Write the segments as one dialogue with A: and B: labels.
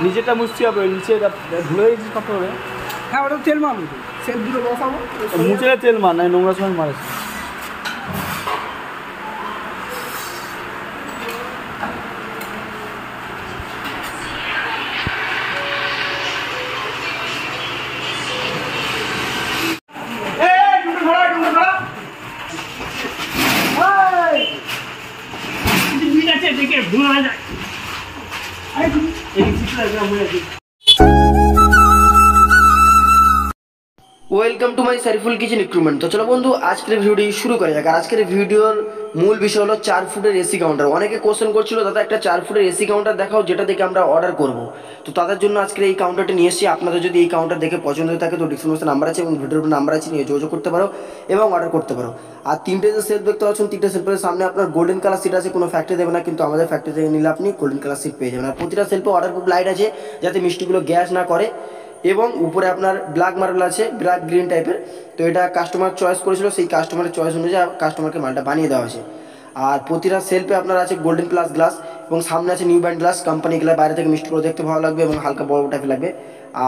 A: নিচেটা মুছতে হবে, নিচে ধুলে গেছিস কত করে?
B: হ্যাঁ ওটা তেল মারবো, সেল দুটো বসাবো।
A: মুছে তেল মার, না নোংরা সময় মারে।
C: Welcome to my Shariful kitchen equipment. তো চলো বন্ধু, আজকের ভিডিওটি শুরু করা যাক। আর আজকের ভিডিওর মূল বিষয় হলো 4 ফুটের এসি কাউন্টার। অনেকে কোশ্চেন করছিল দাদা একটা 4 ফুটের এসি কাউন্টার দেখাও যেটা দেখে আমরা অর্ডার করব। তো তাদের জন্য আজকের এই কাউন্টারটি নিয়ে এসেছি। আপনাদের যদি এই কাউন্টার দেখে পছন্দ হয়ে থাকে তো ডিসক্রিপশনে নাম্বার আছে এবং ভিডিওর নাম্বার আছে, নিয়ে যোগাযোগ করতে পারো এবং অর্ডার করতে পারো। আর 3টে যে সেলফ দেখতে পাচ্ছেন, 3টে সেলফের সামনে আপনার গোল্ডেন কালার সিট আছে। কোনো ফ্যাক্টরি দেবে না, কিন্তু আমাদের ফ্যাক্টরি থেকে নিলে আপনি গোল্ডেন কালার সিট পেয়ে যাবেন। আর প্রতিটা সেলফে অর্ডার প্রুফ লাইট আছে যাতে মিষ্টিগুলো গ্যাস না করে, এবং উপরে আপনার ব্ল্যাক মার্বেল আছে, ব্ল্যাক গ্রিন টাইপের। তো এটা কাস্টমার চয়েস করেছিল, সেই কাস্টমারের চয়েস অনুযায়ী কাস্টমারকে মালটা বানিয়ে দেওয়া হয়েছে। আর প্রতিটা সেলফে আপনার আছে গোল্ডেন প্লাস গ্লাস, এবং সামনে আছে new brand glass company glass. বাইরে থেকে মিষ্টিগুলো দেখতে ভালো লাগবে এবং হালকা বড় টাইপের লাগবে।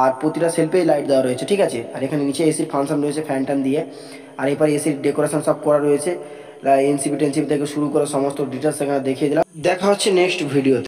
C: আর প্রতিটা সেলফেই লাইট দেওয়া রয়েছে, ঠিক আছে। আর এখানে নিচে এসির ফাংশন রয়েছে ফ্যান ট্যান দিয়ে। আর এরপরে এসির ডেকোরেশন সব করা রয়েছে, এনসিপি টেনসিপি থেকে শুরু করে সমস্ত ডিটেলস এখানে দেখিয়ে দিলাম। দেখা হচ্ছে নেক্সট ভিডিওতে।